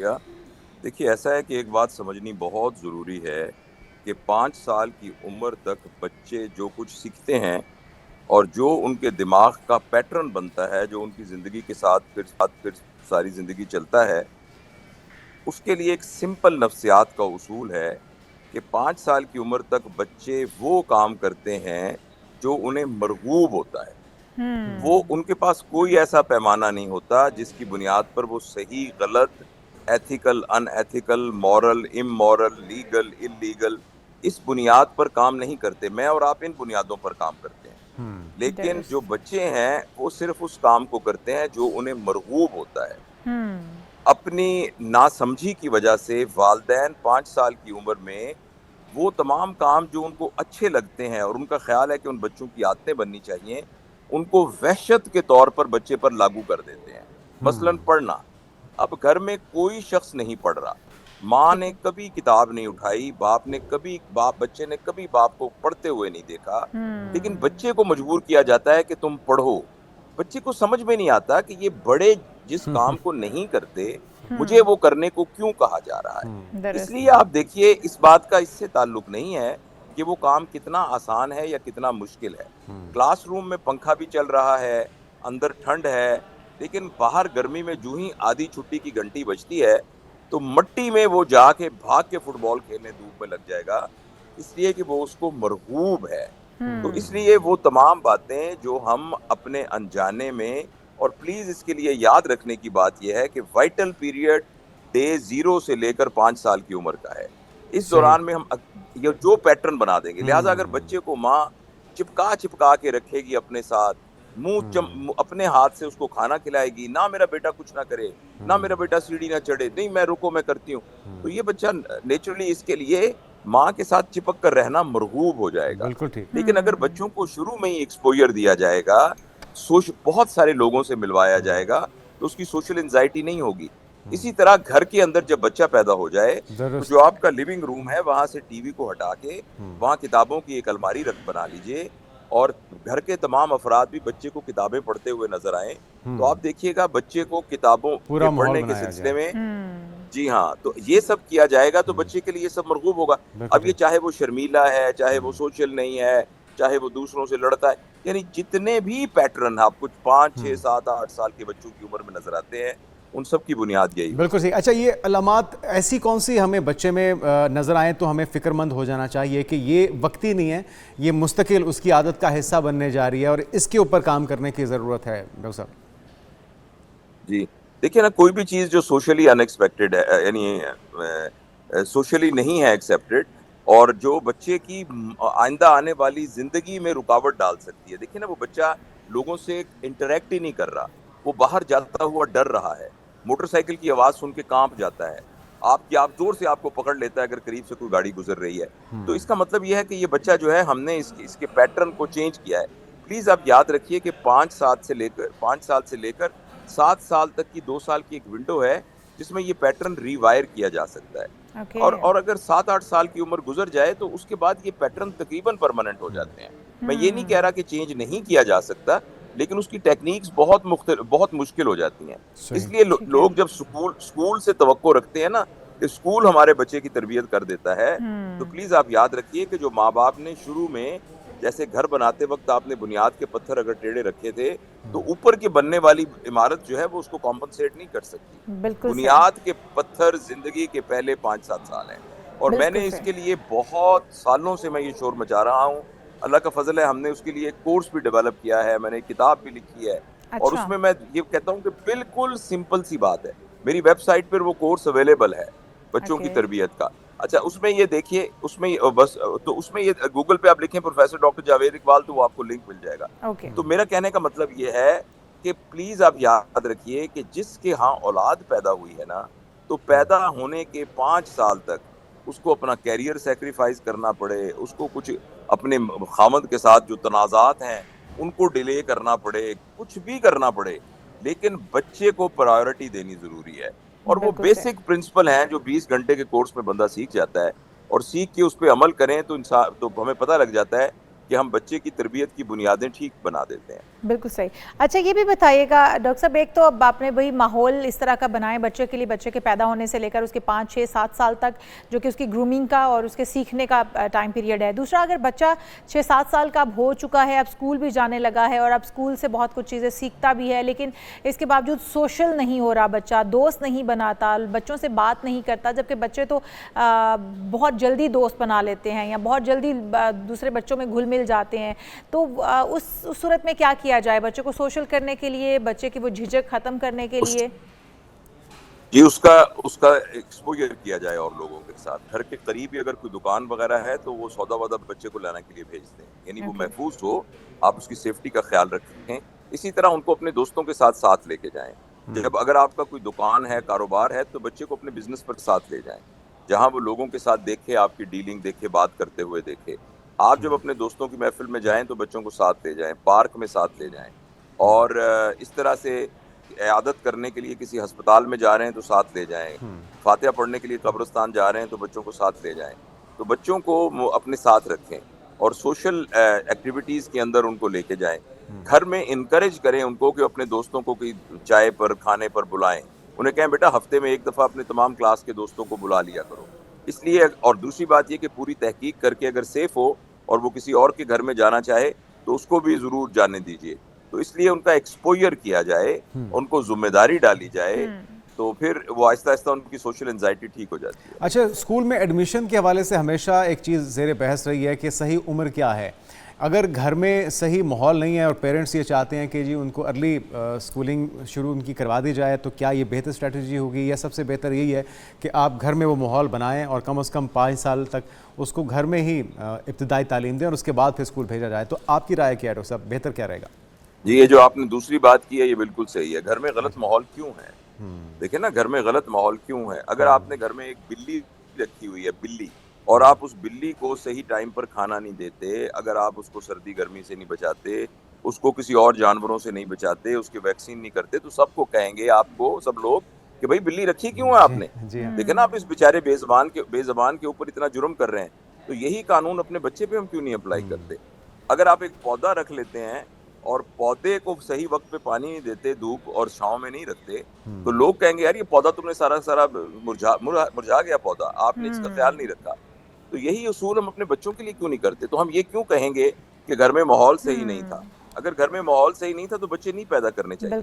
शुक्रिया। देखिए, ऐसा है कि एक बात समझनी बहुत ज़रूरी है कि 5 साल की उम्र तक बच्चे जो कुछ सीखते हैं और जो उनके दिमाग का पैटर्न बनता है, जो उनकी ज़िंदगी के साथ फिर सारी ज़िंदगी चलता है, उसके लिए एक सिंपल नफ्सियात का उसूल है कि 5 साल की उम्र तक बच्चे वो काम करते हैं, जो उन्हें मरग़ूब होता है। वो हुँ। उनके पास कोई ऐसा पैमाना नहीं होता जिसकी बुनियाद पर वो सही, गलत, ethical, unethical, moral, immoral, legal, illegal इस बुनियाद पर काम नहीं करते। मैं और आप इन बुनियादों पर काम करते हैं। लेकिन जो दुरुस्त। बच्चे हैं, वो सिर्फ़ उस काम को करते हैं जो उन्हें मरग़ूब होता है। हुँ। अपनी नासमझी की वजह से वालिदैन 5 साल की उम्र में वो तमाम काम जो उनको अच्छे लगते हैं और उनका ख़्याल है कि उन बच्चों की आदतें बननी चाहिए, उनको वहशत के तौर पर बच्चे पर लागू कर देते हैं। मसलन पढ़ना, अब घर में कोई शख़्स नहीं पढ़ रहा, माँ ठीक ने है। कभी किताब नहीं उठाई, बच्चे ने कभी बाप को पढ़ते हुए नहीं देखा, लेकिन हुँ। बच्चे को मजबूर किया जाता है कि तुम पढ़ो। बच्चे को समझ में नहीं आता कि ये बड़े जिस काम को नहीं करते, मुझे हुँ। वो करने को क्यों कहा जा रहा है। इसलिए दुरुस्त। आप देखिए, इस बात का इससे ताल्लुक नहीं है कि वो काम कितना आसान है या कितना मुश्किल है। क्लासरूम में पंखा भी चल रहा है, अंदर ठंड है, लेकिन बाहर गर्मी में जूँ ही आधी छुट्टी की घंटी बजती है, तो मट्टी में वो जाके भाग के फुटबॉल खेलने धूप में लग जाएगा, इसलिए कि वो उसको मरग़ूब है। तो हुँ। इसलिए वो तमाम बातें जो हम अपने अनजाने में, और प्लीज़ इसके लिए याद रखने की बात ये है कि वाइटल पीरियड डे 0 से लेकर 5 साल की उम्र का है। इस सही। दौरान में हम ये जो पैटर्न बना देंगे, लिहाज़ा अगर बच्चे को माँ चिपका के रखेगी अपने साथ, अपने हाथ से उसको खाना खिलाएगी, ना मेरा बेटा कुछ ना करे, ना मेरा बेटा सीढ़ी ना चढ़े, नहीं मैं रुको मैं करती हूँ। तो ये बच्चा नेचुरली इसके लिए माँ के साथ चिपक कर रहना मरग़ूब हो जाएगा। बिल्कुल ठीक। लेकिन अगर हुँ। बच्चों को शुरू में ही एक्सपोज़र दिया जाएगा, बहुत सारे लोगों से मिलवाया जाएगा, तो उसकी सोशल एंग्ज़ायटी नहीं होगी। इसी तरह घर के अंदर जब बच्चा पैदा हो जाए, तो जो दुरुस्त। आपका लिविंग रूम है, वहाँ से टीवी को हटा के, वहाँ किताबों की एक अलमारी बना लीजिए, और घर के तमाम अफ़राद भी बच्चे को किताबें पढ़ते हुए नज़र आएँ, तो आप देखिएगा बच्चे को किताबों के पूरा माहौल पढ़ने के बनाया सिलसिले जाए। में, हुँ। जी हाँ, तो ये सब किया जाएगा तो बच्चे के लिए ये सब मरग़ूब होगा। बिल्कुल अब ये ठीक। चाहे वो शर्मीला है, चाहे वो सोशल नहीं है, चाहे वो दूसरों से लड़ता है, यानी जितने भी पैटर्न आपको 5, 6, 7, 8 साल के बच्चों की उम्र में नज़र आते हैं, उन सब की बुनियाद यही होती बिल्कुल है। सही। अच्छा, ये अलामात ऐसी कौन-सी हमें बच्चे में नज़र आएँ तो हमें फ़िक्रमंद हो जाना चाहिए कि ये वक़्ती नहीं है, ये मुस्तकिल उसकी आदत का हिस्सा बनने जा रही है और इसके ऊपर काम करने की ज़रूरत है, डॉक्टर साहब? जी। देखिए ना, कोई भी चीज़ जो सोशली अनएक्सपेक्टेड है, यानी सोशली नहीं है एक्सेप्टेड, और जो बच्चे की आइंदा आने वाली ज़िंदगी में रुकावट डाल सकती है। देखिए ना, वो बच्चा लोगों से इंटरैक्ट ही नहीं कर रहा, वो बाहर जाता हुआ डर रहा है, मोटरसाइकिल की आवाज़ सुन के काँप जाता है, आप ज़ोर से आपको पकड़ लेता है अगर करीब से कोई गाड़ी गुज़र रही है। तो इसका मतलब ये है कि ये बच्चा जो है, हमने इसके पैटर्न को चेंज किया है। प्लीज़ आप याद रखिए कि 5 साल से लेकर 7 साल तक की 2 साल की एक विंडो है, जिसमें ये पैटर्न रिवायर किया जा सकता है। ओके। और अगर 7-8 साल की उम्र गुज़र जाए, तो उसके बाद ये पैटर्न तकरीबन परमानेंट हो जाते हैं। मैं ये नहीं कह हुँ। रहा कि चेंज नहीं किया जा सकता, लेकिन उसकी टेक्नीक्स बहुत मुश्किल हो जाती हैं। सही। इसलिए ठीक है। लोग जब स्कूल से तवक्को रखते हैं ना, कि स्कूल हमारे बच्चे की तरबियत कर देता है, तो हुँ। प्लीज़ आप याद रखिए कि जो माँ-बाप ने शुरू में, जैसे घर बनाते वक़्त आपने बुनियाद के पत्थर अगर टेढ़े रखे थे, तो ऊपर की बनने वाली इमारत जो है, वो उसको कॉम्पेंसेट नहीं कर सकती। बिल्कुल सही। बुनियाद के पत्थर ज़िंदगी के पहले 5-7 साल हैं, और बिल्कुल मैंने सही। इसके लिए बहुत सालों से मैं ये शोर मचा रहा हूँ। अल्लाह का फ़ज़ल है, हमने उसके लिए एक कोर्स भी डेवलप किया है, मैंने एक किताब भी लिखी है, और अच्छा। उसमें मैं ये कहता हूँ कि बिल्कुल सिंपल सी बात है। मेरी वेबसाइट पर वो कोर्स अवेलेबल है, बच्चों की ओके। तरबियत का। अच्छा, उसमें ये देखिए, उसमें तो उसमें ये गूगल पे आप लिखें प्रोफ़ेसर डॉक्टर जावेद इकबाल, तो वो आपको लिंक मिल जाएगा। ओके। तो मेरा कहने का मतलब ये है कि प्लीज़ आप याद रखिए कि जिसके यहाँ औलाद पैदा हुई है ना, तो पैदा होने के 5 साल तक उसको अपना करियर सैक्रिफ़ाइस करना पड़े, उसको कुछ अपने ख़ावंद के साथ जो तनाज़ात हैं, उनको डिले करना पड़े, कुछ भी करना पड़े, लेकिन बच्चे को प्रायोरिटी देनी ज़रूरी है। और वो बिल्कुल सही। बेसिक प्रिंसिपल हैं, जो 20 घंटे के कोर्स में बंदा सीख जाता है, और सीख के उस पे अमल करें, तो हमें पता लग जाता है कि हम बच्चे की तरबियत की बुनियादें ठीक बना देते हैं। बिल्कुल सही। अच्छा, ये भी बताइएगा डॉक्टर साहब, एक तो अब आपने वही माहौल इस तरह का बनाए बच्चे के लिए, बच्चे के पैदा होने से लेकर उसके 5, 6, 7 साल तक, जो कि उसकी ग्रूमिंग का और उसके सीखने का टाइम पीरियड है। दूसरा, अगर बच्चा 6, 7 साल का अब हो चुका है, अब स्कूल भी जाने लगा है और अब स्कूल से बहुत कुछ चीज़ें सीखता भी है, लेकिन इसके बावजूद सोशल नहीं हो रहा बच्चा, दोस्त नहीं बनाता, बच्चों से बात नहीं करता, जबकि बच्चे तो बहुत जल्दी दोस्त बना लेते हैं या बहुत जल्दी दूसरे बच्चों में घुल मिल जाते हैं। तो उस सूरत में क्या किया जाए बच्चे को सोशल करने के लिए, बच्चे की वो झिझक खत्म करने के लिए? जी, उसका उसका एक्सपोजर किया जाए और लोगों के साथ। घर के करीब ही अगर कोई दुकान वगैरह है तो वो सौदा-वौदा बच्चे को लाने के लिए भेज दें, यानी वो ओके। महफूज हो, आप उसकी सेफ्टी का ख्याल रखें। इसी तरह उनको अपने दोस्तों के साथ साथ लेके जाएँ। जब अगर आपका कोई दुकान है, कारोबार है, तो बच्चे को अपने बिज़नेस पर साथ ले जाएँ। जहाँ वो लोगों के साथ देखे, आपकी डीलिंग देखे, बात करते हुए देखे। आप जब अपने दोस्तों की महफ़िल में जाएँ तो बच्चों को साथ ले जाएँ, पार्क में साथ ले जाएँ। और इस तरह से इयादत करने के लिए किसी अस्पताल में जा रहे हैं तो साथ ले जाएँ। फ़ातिहा पढ़ने के लिए कब्रिस्तान जा रहे हैं तो बच्चों को साथ ले जाएँ। तो बच्चों को वो अपने साथ रखें और सोशल एक्टिविटीज़ के अंदर उनको लेके जाएँ। घर में एनकरेज करें उनको कि अपने दोस्तों को कोई चाय पर, खाने पर बुलाएँ। उन्हें कहें बेटा हफ़्ते में 1 दफ़ा अपने तमाम क्लास के दोस्तों को बुला लिया करो। इसलिए और दूसरी बात ये कि पूरी तहकीक करके अगर सेफ़ हो और वो किसी और के घर में जाना चाहे तो उसको भी ज़रूर जाने दीजिए। तो इसलिए उनका एक्सपोज़र किया जाए, उनको ज़िम्मेदारी डाली जाए, तो फिर वो आहिस्ता-आहिस्ता उनकी सोशल एंग्ज़ायटी ठीक हो जाती है। अच्छा, स्कूल में एडमिशन के हवाले से हमेशा एक चीज़ ज़ेर बहस रही है कि सही उम्र क्या है। अगर घर में सही माहौल नहीं है और पेरेंट्स ये चाहते हैं कि जी उनको अर्ली स्कूलिंग शुरू उनकी करवा दी जाए, तो क्या ये बेहतर स्ट्रैटेजी होगी या सबसे बेहतर यही है कि आप घर में वो माहौल बनाएं और कम से कम 5 साल तक उसको घर में ही इब्तदाई तालीम दें और उसके बाद फिर स्कूल भेजा जाए? तो आपकी राय क्या है डॉक्टर साहब, बेहतर क्या रहेगा? जी, ये जो आपने दूसरी बात की है ये बिल्कुल सही है। घर में गलत माहौल क्यों है? देखिए ना, घर में गलत माहौल क्यों है? अगर आपने घर में एक बिल्ली रखी हुई है, बिल्ली, और आप उस बिल्ली को सही टाइम पर खाना नहीं देते, अगर आप उसको सर्दी-गर्मी से नहीं बचाते, उसको किसी और जानवरों से नहीं बचाते, उसकी वैक्सीन नहीं करते, तो सबको कहेंगे आपको सब लोग कि भई बिल्ली रखी क्यों है जी, आपने? जी हाँ। देखिए ना, आप इस बेचारे बेज़बान के ऊपर इतना जुर्म कर रहे हैं। तो यही कानून अपने बच्चे पे हम क्यों नहीं अप्लाई करते? अगर आप एक पौधा रख लेते हैं और पौधे को सही वक्त पे पानी नहीं देते, धूप और छाँव में नहीं रखते, तो लोग कहेंगे यार ये पौधा तुमने सारा मुरझा गया पौधा, आपने इसका ख्याल नहीं रखा। तो यही उसूल हम अपने बच्चों के लिए क्यों नहीं करते? तो हम ये क्यों कहेंगे कि घर में माहौल सही नहीं था? अगर घर में माहौल सही नहीं था तो बच्चे नहीं पैदा करने चाहिए।